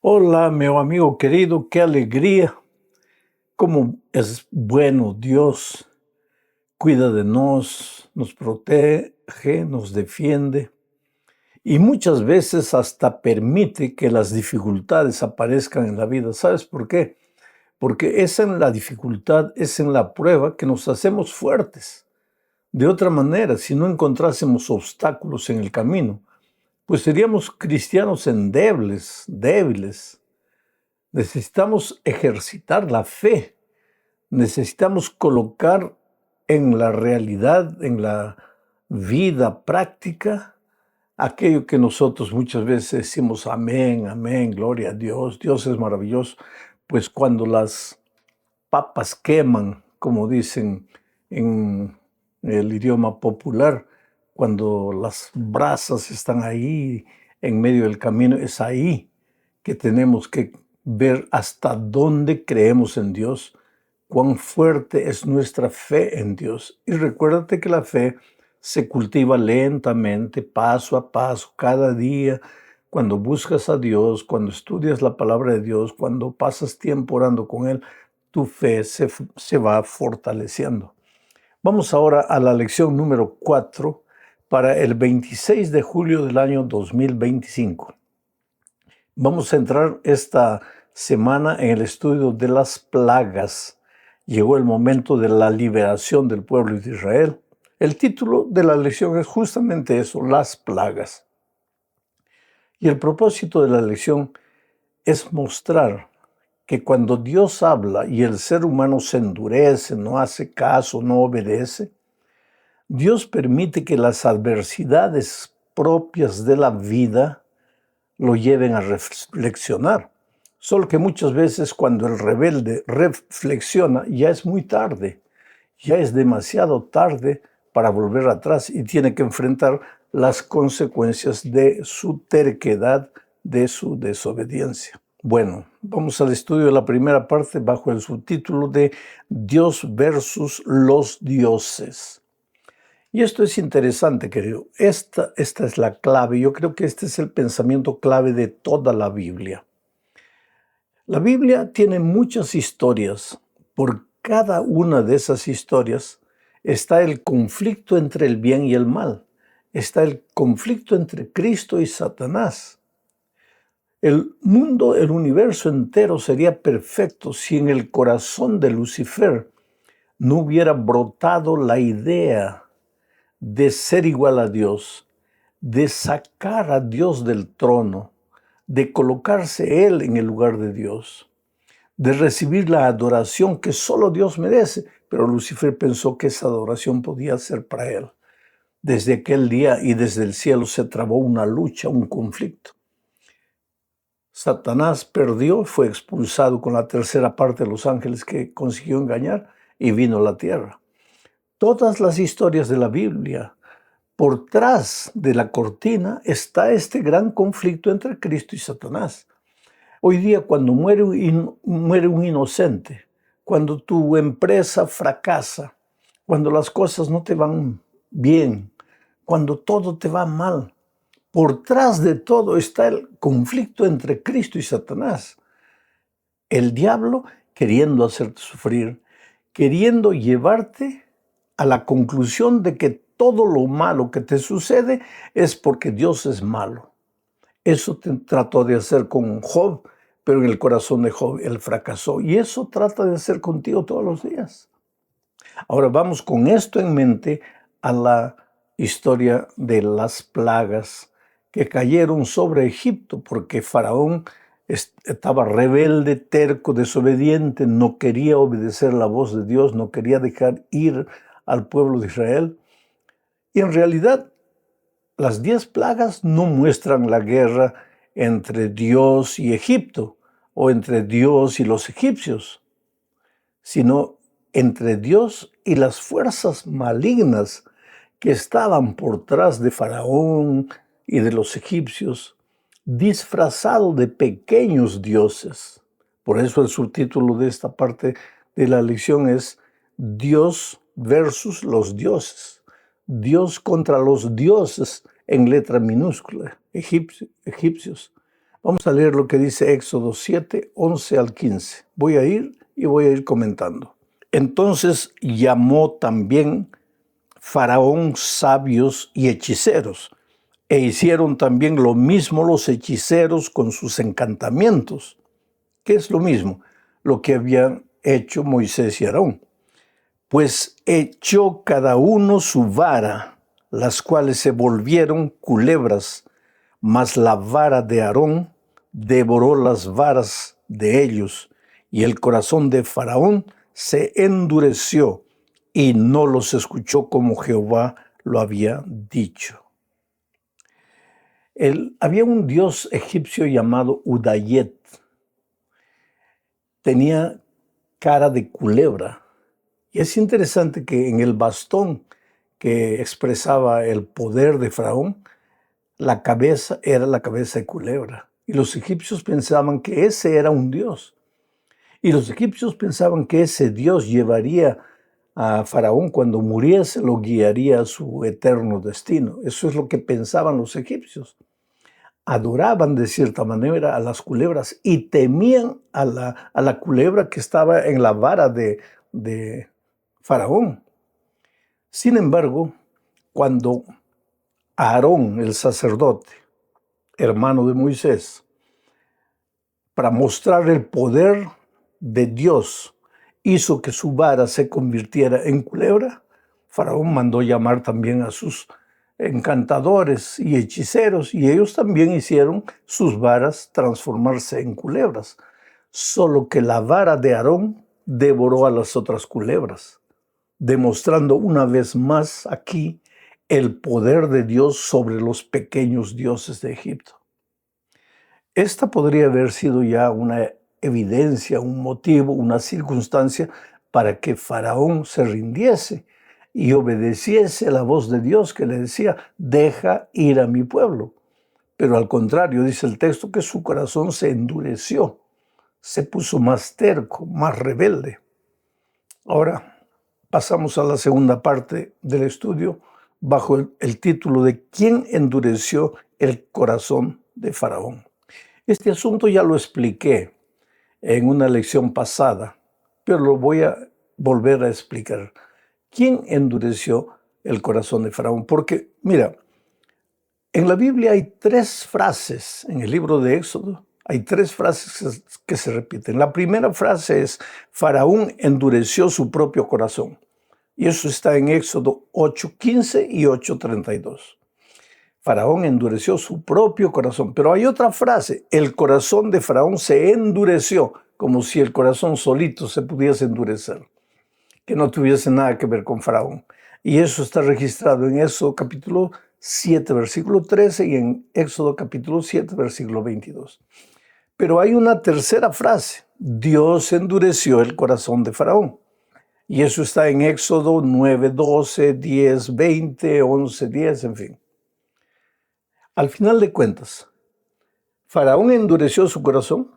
Hola, mi amigo querido, qué alegría, cómo es bueno Dios, cuida de nos protege, nos defiende y muchas veces hasta permite que las dificultades aparezcan en la vida. ¿Sabes por qué? Porque es en la dificultad, es en la prueba que nos hacemos fuertes. De otra manera, si no encontrásemos obstáculos en el camino, pues seríamos cristianos débiles. Necesitamos ejercitar la fe. Necesitamos colocar en la realidad, en la vida práctica, aquello que nosotros muchas veces decimos amén, amén, gloria a Dios, Dios es maravilloso. Pues cuando las papas queman, como dicen en el idioma popular, cuando las brasas están ahí en medio del camino, es ahí que tenemos que ver hasta dónde creemos en Dios, cuán fuerte es nuestra fe en Dios. Y recuérdate que la fe se cultiva lentamente, paso a paso, cada día, cuando buscas a Dios, cuando estudias la palabra de Dios, cuando pasas tiempo orando con Él, tu fe se va fortaleciendo. Vamos ahora a la lección número 4 para el 26 de julio del año 2025. Vamos a entrar esta semana en el estudio de las plagas. Llegó el momento de la liberación del pueblo de Israel. El título de la lección es justamente eso, las plagas. Y el propósito de la lección es mostrar que cuando Dios habla y el ser humano se endurece, no hace caso, no obedece, Dios permite que las adversidades propias de la vida lo lleven a reflexionar. Solo que muchas veces cuando el rebelde reflexiona ya es muy tarde, ya es demasiado tarde para volver atrás y tiene que enfrentar las consecuencias de su terquedad, de su desobediencia. Bueno, vamos al estudio de la primera parte bajo el subtítulo de Dios versus los dioses. Y esto es interesante, querido. Esta es la clave. Yo creo que este es el pensamiento clave de toda la Biblia. La Biblia tiene muchas historias. Por cada una de esas historias está el conflicto entre el bien y el mal. Está el conflicto entre Cristo y Satanás. El mundo, el universo entero sería perfecto si en el corazón de Lucifer no hubiera brotado la idea de ser igual a Dios, de sacar a Dios del trono, de colocarse Él en el lugar de Dios, de recibir la adoración que solo Dios merece. Pero Lucifer pensó que esa adoración podía ser para Él. Desde aquel día y desde el cielo se trabó una lucha, un conflicto. Satanás perdió, fue expulsado con la tercera parte de los ángeles que consiguió engañar y vino a la tierra. Todas las historias de la Biblia, por tras de la cortina está este gran conflicto entre Cristo y Satanás. Hoy día cuando muere un inocente, cuando tu empresa fracasa, cuando las cosas no te van bien, cuando todo te va mal, por tras de todo está el conflicto entre Cristo y Satanás. El diablo queriendo hacerte sufrir, queriendo llevarte a la conclusión de que todo lo malo que te sucede es porque Dios es malo. Eso trató de hacer con Job, pero en el corazón de Job él fracasó. Y eso trata de hacer contigo todos los días. Ahora vamos con esto en mente a la historia de las plagas que cayeron sobre Egipto, porque Faraón estaba rebelde, terco, desobediente, no quería obedecer la voz de Dios, no quería dejar ir al pueblo de Israel. Y en realidad, las 10 plagas no muestran la guerra entre Dios y Egipto o entre Dios y los egipcios, sino entre Dios y las fuerzas malignas que estaban por tras de Faraón y de los egipcios, disfrazado de pequeños dioses. Por eso el subtítulo de esta parte de la lección es Dios versus los dioses. Dios contra los dioses en letra minúscula, egipcios. Vamos a leer lo que dice Éxodo 7, 11 al 15. Voy a ir comentando. Entonces llamó también Faraón sabios y hechiceros, e hicieron también lo mismo los hechiceros con sus encantamientos. ¿Qué es lo mismo? Lo que habían hecho Moisés y Aarón. Pues echó cada uno su vara, las cuales se volvieron culebras, mas la vara de Aarón devoró las varas de ellos, y el corazón de Faraón se endureció, y no los escuchó como Jehová lo había dicho. Había un dios egipcio llamado Udayet. Tenía cara de culebra. Y es interesante que en el bastón que expresaba el poder de Faraón, la cabeza era la cabeza de culebra. Y los egipcios pensaban que ese era un dios. Y los egipcios pensaban que ese dios llevaría a Faraón cuando muriese, lo guiaría a su eterno destino. Eso es lo que pensaban los egipcios. Adoraban de cierta manera a las culebras y temían a la culebra que estaba en la vara de Faraón. Sin embargo, cuando Aarón, el sacerdote, hermano de Moisés, para mostrar el poder de Dios, hizo que su vara se convirtiera en culebra, Faraón mandó llamar también a sus encantadores y hechiceros, y ellos también hicieron sus varas transformarse en culebras. Solo que la vara de Aarón devoró a las otras culebras, demostrando una vez más aquí el poder de Dios sobre los pequeños dioses de Egipto. Esta podría haber sido ya una evidencia, un motivo, una circunstancia para que Faraón se rindiese y obedeciese la voz de Dios que le decía, deja ir a mi pueblo. Pero al contrario, dice el texto, que su corazón se endureció, se puso más terco, más rebelde. Ahora pasamos a la segunda parte del estudio bajo el título de ¿Quién endureció el corazón de Faraón? Este asunto ya lo expliqué en una lección pasada, pero lo voy a volver a explicar. ¿Quién endureció el corazón de Faraón? Porque, mira, en la Biblia hay 3 frases, en el libro de Éxodo, hay 3 frases que se repiten. La primera frase es, Faraón endureció su propio corazón. Y eso está en Éxodo 8:15 y 8:32. Faraón endureció su propio corazón. Pero hay otra frase, el corazón de Faraón se endureció, como si el corazón solito se pudiese endurecer, que no tuviese nada que ver con Faraón. Y eso está registrado en Éxodo capítulo 7, versículo 13 y en Éxodo capítulo 7, versículo 22. Pero hay una tercera frase, Dios endureció el corazón de Faraón. Y eso está en Éxodo 9, 12, 10, 20, 11, 10, en fin. Al final de cuentas, Faraón endureció su corazón.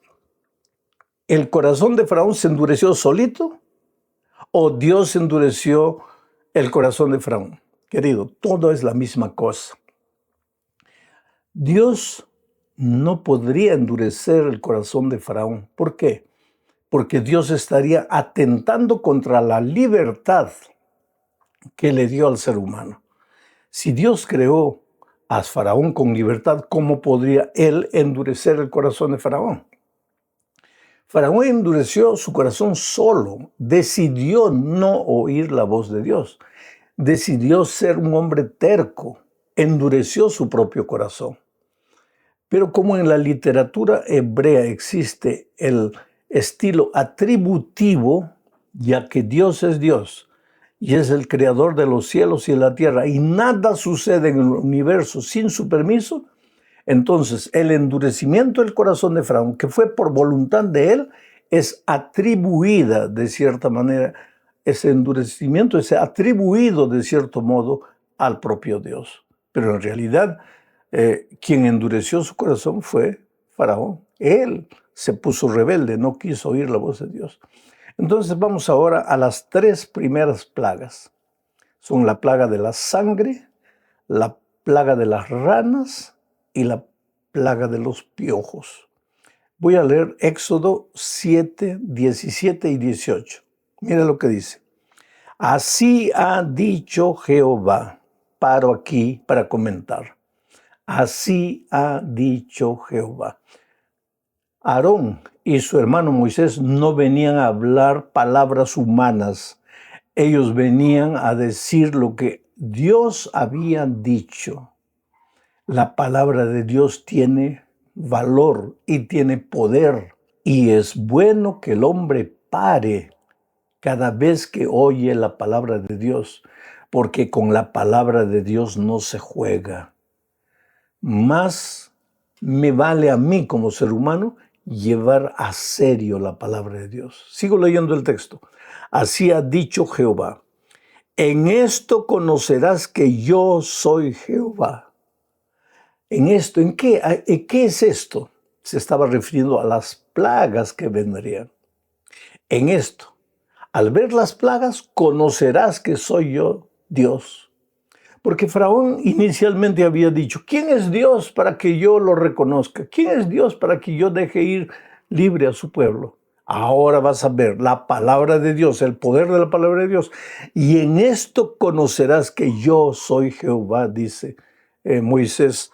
¿El corazón de Faraón se endureció solito o Dios endureció el corazón de Faraón? Querido, todo es la misma cosa. Dios no podría endurecer el corazón de Faraón. ¿Por qué? Porque Dios estaría atentando contra la libertad que le dio al ser humano. Si Dios creó a Faraón con libertad, ¿cómo podría él endurecer el corazón de Faraón? Faraón endureció su corazón solo, decidió no oír la voz de Dios, decidió ser un hombre terco, endureció su propio corazón. Pero como en la literatura hebrea existe el estilo atributivo, ya que Dios es Dios y es el creador de los cielos y la tierra, y nada sucede en el universo sin su permiso, entonces el endurecimiento del corazón de Faraón, que fue por voluntad de él, es atribuida de cierta manera, ese endurecimiento es atribuido de cierto modo al propio Dios. Pero en realidad, quien endureció su corazón fue Faraón. Él se puso rebelde, no quiso oír la voz de Dios. Entonces vamos ahora a las 3 primeras plagas. Son la plaga de la sangre, la plaga de las ranas y la plaga de los piojos. Voy a leer Éxodo 7, 17 y 18. Mira lo que dice. Así ha dicho Jehová. Paro aquí para comentar. Así ha dicho Jehová. Aarón y su hermano Moisés no venían a hablar palabras humanas. Ellos venían a decir lo que Dios había dicho. La palabra de Dios tiene valor y tiene poder. Y es bueno que el hombre pare cada vez que oye la palabra de Dios, porque con la palabra de Dios no se juega. Más me vale a mí como ser humano llevar a serio la palabra de Dios. Sigo leyendo el texto. Así ha dicho Jehová. En esto conocerás que yo soy Jehová. En esto, ¿en qué es esto? Se estaba refiriendo a las plagas que vendrían. En esto, al ver las plagas, conocerás que soy yo Dios. Porque Faraón inicialmente había dicho, ¿quién es Dios para que yo lo reconozca? ¿Quién es Dios para que yo deje ir libre a su pueblo? Ahora vas a ver la palabra de Dios, el poder de la palabra de Dios. Y en esto conocerás que yo soy Jehová, dice Moisés,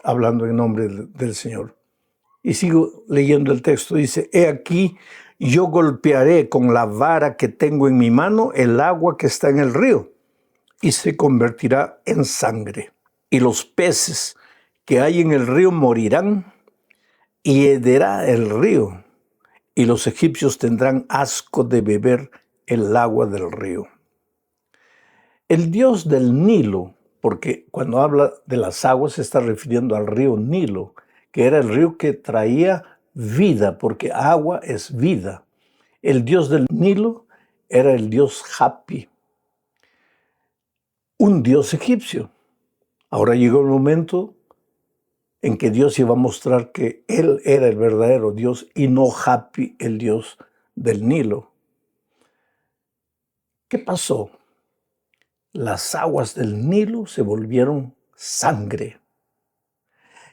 hablando en nombre del Señor. Y sigo leyendo el texto. Dice, he aquí, yo golpearé con la vara que tengo en mi mano el agua que está en el río, y se convertirá en sangre. Y los peces que hay en el río morirán, y hederá el río, y los egipcios tendrán asco de beber el agua del río. El dios del Nilo, porque cuando habla de las aguas se está refiriendo al río Nilo, que era el río que traía vida, porque agua es vida. El dios del Nilo era el dios Hapi, un dios egipcio. Ahora llegó el momento en que Dios iba a mostrar que Él era el verdadero Dios y no Hapi, el dios del Nilo. ¿Qué pasó? Las aguas del Nilo se volvieron sangre.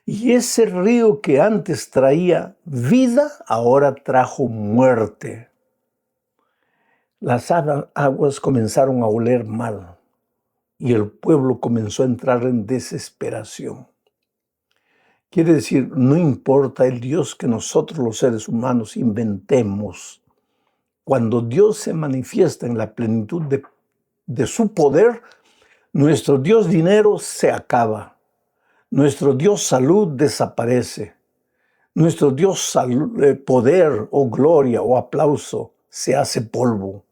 Y ese río que antes traía vida, ahora trajo muerte. Las aguas comenzaron a oler mal y el pueblo comenzó a entrar en desesperación. Quiere decir, no importa el Dios que nosotros los seres humanos inventemos. Cuando Dios se manifiesta en la plenitud de su poder, nuestro Dios dinero se acaba. Nuestro Dios salud desaparece. Nuestro Dios poder o gloria o aplauso se hace polvo.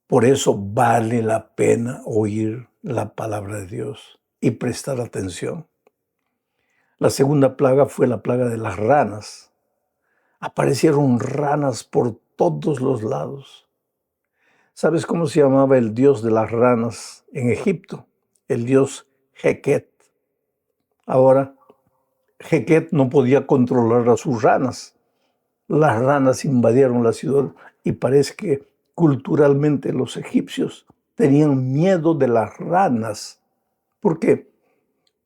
Por eso vale la pena oír la palabra de Dios y prestar atención. La segunda plaga fue la plaga de las ranas. Aparecieron ranas por todos los lados. ¿Sabes cómo se llamaba el dios de las ranas en Egipto? El dios Heket. Ahora, Heket no podía controlar a sus ranas. Las ranas invadieron la ciudad y parece que culturalmente los egipcios tenían miedo de las ranas. ¿Por qué?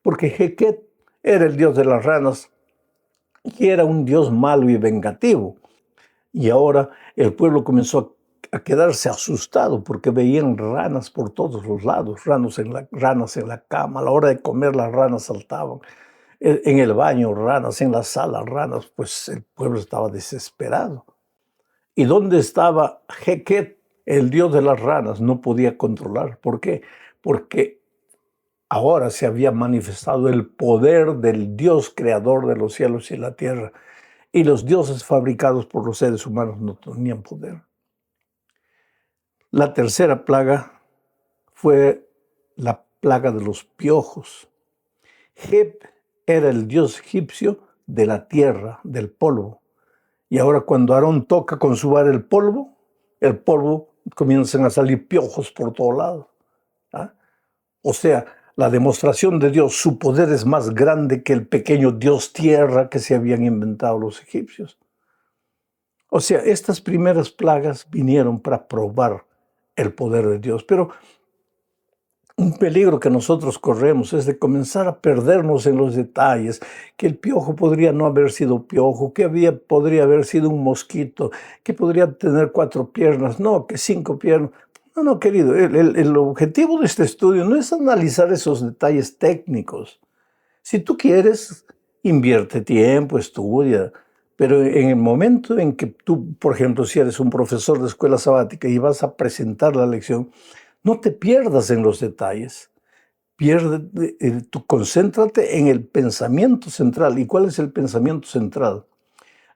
Porque Heket era el dios de las ranas y era un dios malo y vengativo. Y ahora el pueblo comenzó a quedarse asustado porque veían ranas por todos los lados, ranas en la cama. A la hora de comer las ranas saltaban. En el baño ranas, en la sala ranas, pues el pueblo estaba desesperado. ¿Y dónde estaba Heket, el dios de las ranas? No podía controlar. ¿Por qué? Porque ahora se había manifestado el poder del Dios creador de los cielos y la tierra. Y los dioses fabricados por los seres humanos no tenían poder. La tercera plaga fue la plaga de los piojos. Geb era el dios egipcio de la tierra, del polvo. Y ahora cuando Aarón toca con su vara el polvo comienzan a salir piojos por todo lado. ¿Ah? O sea, la demostración de Dios, su poder es más grande que el pequeño dios tierra que se habían inventado los egipcios. O sea, estas primeras plagas vinieron para probar el poder de Dios. Pero Un peligro que nosotros corremos es de comenzar a perdernos en los detalles, que el piojo podría no haber sido piojo, que podría haber sido un mosquito, que podría tener 4 piernas, no, que 5 piernas. No, no, querido, el objetivo de este estudio no es analizar esos detalles técnicos. Si tú quieres, invierte tiempo, estudia, pero en el momento en que tú, por ejemplo, si eres un profesor de escuela sabática y vas a presentar la lección, no te pierdas en los detalles. Concéntrate en el pensamiento central. ¿Y cuál es el pensamiento central?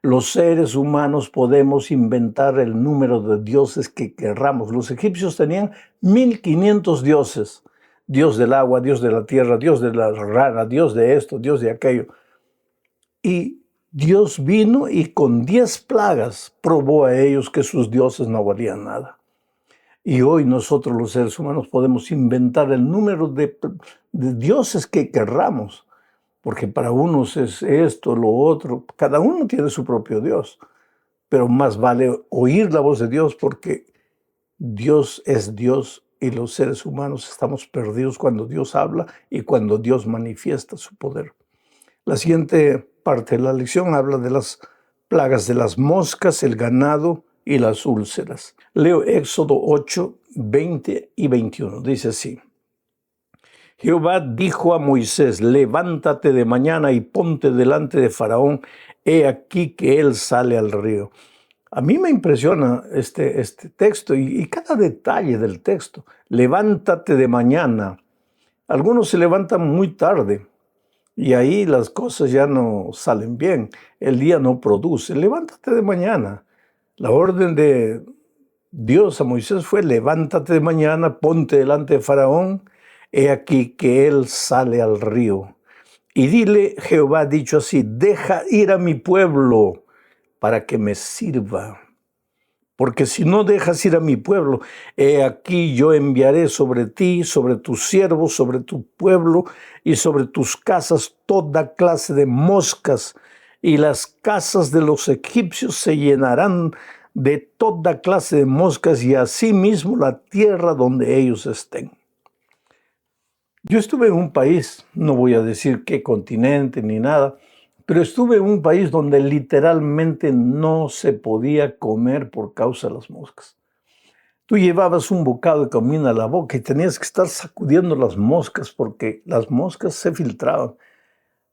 Los seres humanos podemos inventar el número de dioses que querramos. Los egipcios tenían 1500 dioses. Dios del agua, Dios de la tierra, Dios de la rana, Dios de esto, Dios de aquello. Y Dios vino y con 10 plagas probó a ellos que sus dioses no valían nada. Y hoy nosotros los seres humanos podemos inventar el número de dioses que querramos, porque para unos es esto, lo otro, cada uno tiene su propio Dios, pero más vale oír la voz de Dios porque Dios es Dios y los seres humanos estamos perdidos cuando Dios habla y cuando Dios manifiesta su poder. La siguiente parte de la lección habla de las plagas de las moscas, el ganado y las úlceras. Leo Éxodo 8, 20 y 21. Dice así: Jehová dijo a Moisés: levántate de mañana y ponte delante de Faraón, he aquí que él sale al río. A mí me impresiona este texto y cada detalle del texto. Levántate de mañana. Algunos se levantan muy tarde y ahí las cosas ya no salen bien. El día no produce. Levántate de mañana. La orden de Dios a Moisés fue: levántate de mañana, ponte delante de Faraón, he aquí que él sale al río. Y dile, Jehová ha dicho así: deja ir a mi pueblo para que me sirva. Porque si no dejas ir a mi pueblo, he aquí yo enviaré sobre ti, sobre tus siervos, sobre tu pueblo y sobre tus casas toda clase de moscas, y las casas de los egipcios se llenarán de toda clase de moscas, y asimismo la tierra donde ellos estén. Yo estuve en un país, no voy a decir qué continente ni nada, pero estuve en un país donde literalmente no se podía comer por causa de las moscas. Tú llevabas un bocado de comida a la boca y tenías que estar sacudiendo las moscas porque las moscas se filtraban.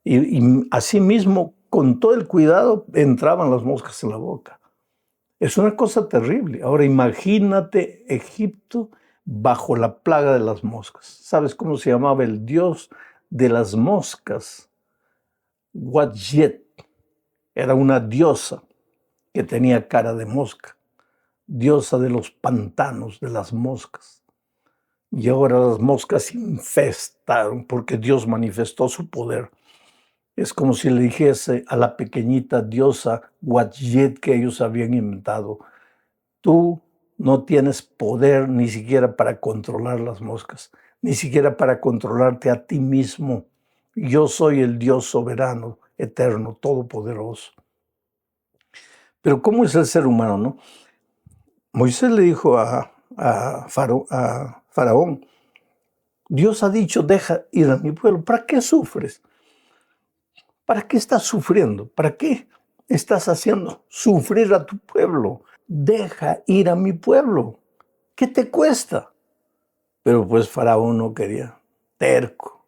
Y asimismo, con todo el cuidado, entraban las moscas en la boca. Es una cosa terrible. Ahora imagínate Egipto bajo la plaga de las moscas. ¿Sabes cómo se llamaba el dios de las moscas? Wadjet. Era una diosa que tenía cara de mosca, diosa de los pantanos, de las moscas. Y ahora las moscas infestaron porque Dios manifestó su poder. Es como si le dijese a la pequeñita diosa Wadjet que ellos habían inventado: tú no tienes poder ni siquiera para controlar las moscas, ni siquiera para controlarte a ti mismo. Yo soy el Dios soberano, eterno, todopoderoso. Pero ¿cómo es el ser humano, no? Moisés le dijo a Faraón: Dios ha dicho, deja ir a mi pueblo. ¿Para qué sufres? ¿Para qué estás sufriendo? ¿Para qué estás haciendo sufrir a tu pueblo? Deja ir a mi pueblo. ¿Qué te cuesta? Pero pues Faraón no quería, terco.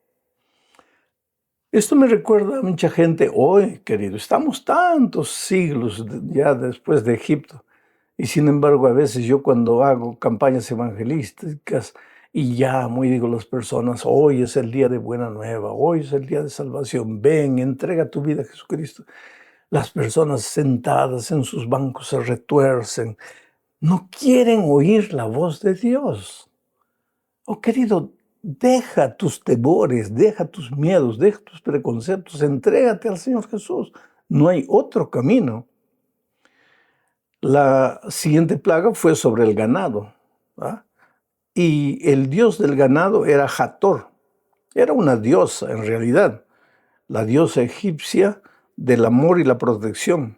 Esto me recuerda a mucha gente hoy, querido. Estamos tantos siglos ya después de Egipto. Y sin embargo, a veces yo cuando hago campañas evangelísticas y llamo y digo a las personas: hoy es el día de buena nueva, hoy es el día de salvación, ven, entrega tu vida a Jesucristo. Las personas sentadas en sus bancos se retuercen, no quieren oír la voz de Dios. Oh, querido, deja tus temores, deja tus miedos, deja tus preconceptos, entrégate al Señor Jesús. No hay otro camino. La siguiente plaga fue sobre el ganado, ¿verdad? Y el dios del ganado era Hathor. Era una diosa, en realidad, la diosa egipcia del amor y la protección.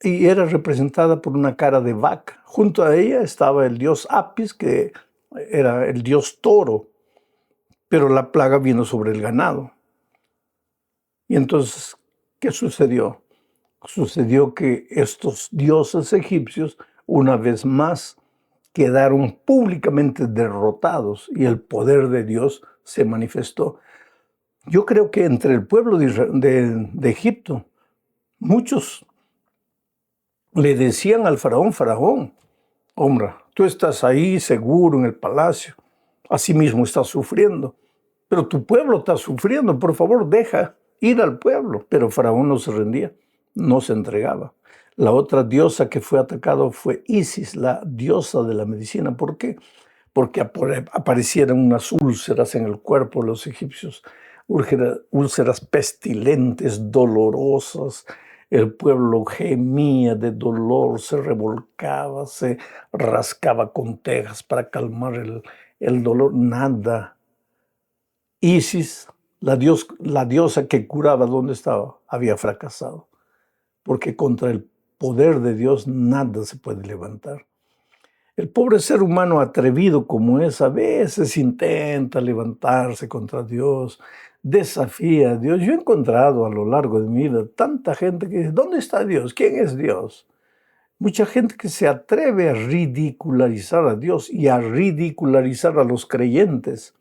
Y era representada por una cara de vaca. Junto a ella estaba el dios Apis, que era el dios toro, pero la plaga vino sobre el ganado. Y entonces, ¿qué sucedió? Sucedió que estos dioses egipcios, una vez más, quedaron públicamente derrotados y el poder de Dios se manifestó. Yo creo que entre el pueblo de Egipto, muchos le decían al faraón, hombre, tú estás ahí seguro en el palacio, así mismo estás sufriendo, pero tu pueblo está sufriendo, por favor, deja ir al pueblo. Pero Faraón no se rendía, no se entregaba. La otra diosa que fue atacada fue Isis, la diosa de la medicina. ¿Por qué? Porque aparecieron unas úlceras en el cuerpo de los egipcios, úlceras pestilentes, dolorosas. El pueblo gemía de dolor, se revolcaba, se rascaba con tejas para calmar el dolor. Nada. Isis, la diosa que curaba, ¿dónde estaba? Había fracasado, porque contra el poder de Dios nada se puede levantar. El pobre ser humano atrevido como es, a veces intenta levantarse contra Dios, desafía a Dios. Yo he encontrado a lo largo de mi vida tanta gente que dice, ¿dónde está Dios? ¿Quién es Dios? Mucha gente que se atreve a ridicularizar a Dios y a ridicularizar a los creyentes.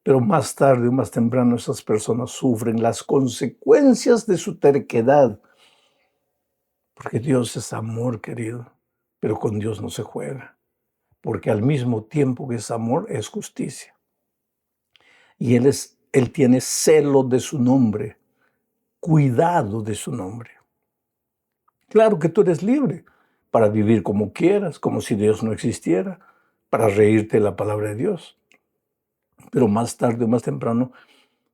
Pero más tarde o más temprano esas personas sufren las consecuencias de su terquedad. Porque Dios es amor, querido, pero con Dios no se juega. Porque al mismo tiempo que es amor, es justicia. Y Él tiene celo de su nombre, cuidado de su nombre. Claro que tú eres libre para vivir como quieras, como si Dios no existiera, para reírte de la palabra de Dios. Pero más tarde o más temprano,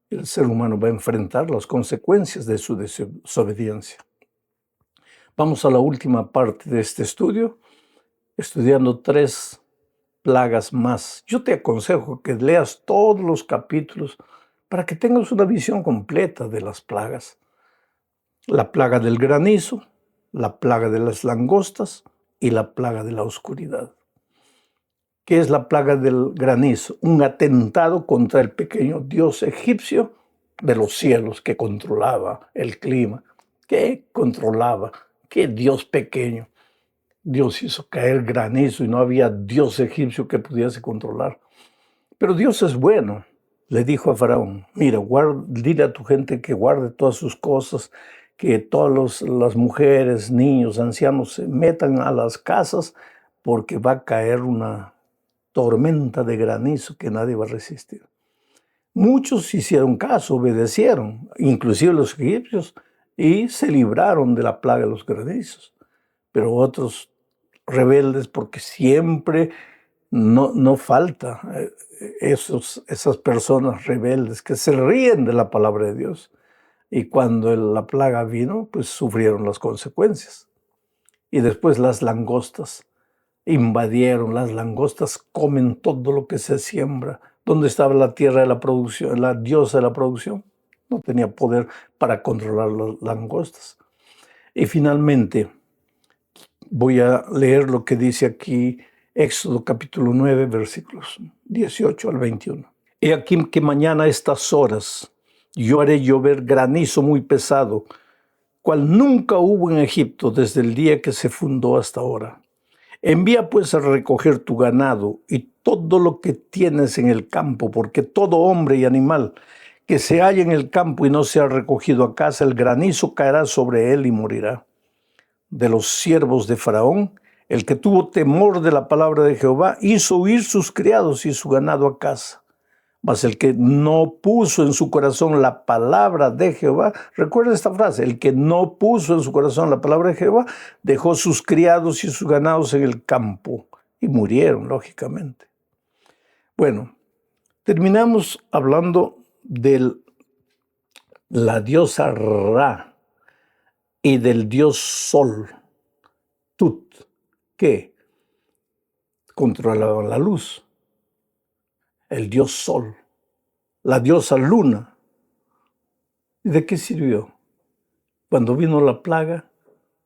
el ser humano va a enfrentar las consecuencias de su desobediencia. Vamos a la última parte de este estudio, estudiando 3 plagas más. Yo te aconsejo que leas todos los capítulos para que tengas una visión completa de las plagas. La plaga del granizo, la plaga de las langostas y la plaga de la oscuridad. ¿Qué es la plaga del granizo? Un atentado contra el pequeño dios egipcio de los cielos que controlaba el clima. ¿Qué controlaba? ¿Qué dios pequeño? Dios hizo caer granizo y no había dios egipcio que pudiese controlar. Pero Dios es bueno. Le dijo a Faraón, mira, dile a tu gente que guarde todas sus cosas, que todas las mujeres, niños, ancianos se metan a las casas porque va a caer una tormenta de granizo que nadie va a resistir. Muchos hicieron caso, obedecieron, inclusive los egipcios, y se libraron de la plaga de los granizos. Pero otros rebeldes, porque siempre no falta esas personas rebeldes que se ríen de la palabra de Dios. Y cuando la plaga vino, pues sufrieron las consecuencias. Y después las langostas invadieron, las langostas comen todo lo que se siembra. ¿Dónde estaba la tierra de la producción, la diosa de la producción? No tenía poder para controlar las langostas. Y finalmente, voy a leer lo que dice aquí Éxodo capítulo 9, versículos 18 al 21. He aquí que mañana a estas horas yo haré llover granizo muy pesado, cual nunca hubo en Egipto desde el día que se fundó hasta ahora. Envía pues a recoger tu ganado y todo lo que tienes en el campo, porque todo hombre y animal que se halla en el campo y no sea recogido a casa, el granizo caerá sobre él y morirá. De los siervos de Faraón, el que tuvo temor de la palabra de Jehová, hizo huir sus criados y su ganado a casa. Mas el que no puso en su corazón la palabra de Jehová, recuerda esta frase, el que no puso en su corazón la palabra de Jehová, dejó sus criados y sus ganados en el campo y murieron, lógicamente. Bueno, terminamos hablando de la diosa Ra y del dios Sol, Tut, que controlaba la luz, el dios Sol, la diosa Luna. ¿Y de qué sirvió? Cuando vino la plaga,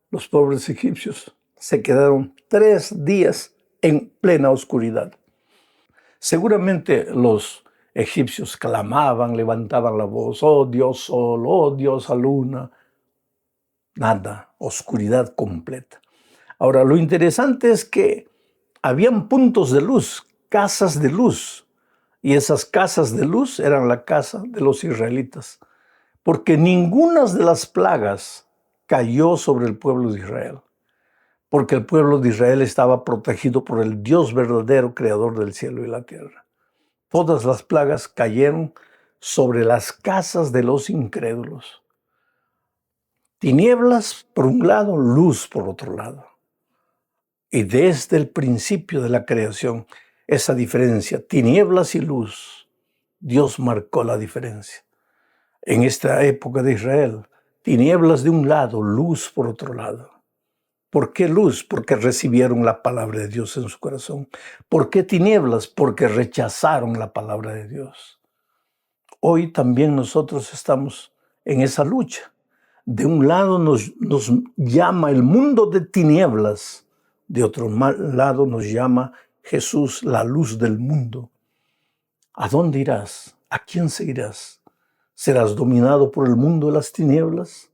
los pobres egipcios se quedaron 3 días en plena oscuridad. Seguramente los egipcios clamaban, levantaban la voz, oh Dios sol, oh Dios luna. Nada, oscuridad completa. Ahora, lo interesante es que habían puntos de luz, casas de luz, y esas casas de luz eran la casa de los israelitas, porque ninguna de las plagas cayó sobre el pueblo de Israel, porque el pueblo de Israel estaba protegido por el Dios verdadero, creador del cielo y la tierra. Todas las plagas cayeron sobre las casas de los incrédulos. Tinieblas por un lado, luz por otro lado. Y desde el principio de la creación, esa diferencia, tinieblas y luz, Dios marcó la diferencia. En esta época de Israel, tinieblas de un lado, luz por otro lado. ¿Por qué luz? Porque recibieron la palabra de Dios en su corazón. ¿Por qué tinieblas? Porque rechazaron la palabra de Dios. Hoy también nosotros estamos en esa lucha. De un lado nos llama el mundo de tinieblas, de otro lado nos llama Jesús, la luz del mundo. ¿A dónde irás? ¿A quién seguirás? ¿Serás dominado por el mundo de las tinieblas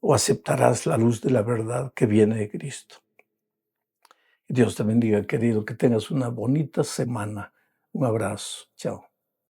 o aceptarás la luz de la verdad que viene de Cristo? Dios te bendiga, querido, que tengas una bonita semana. Un abrazo. Chao.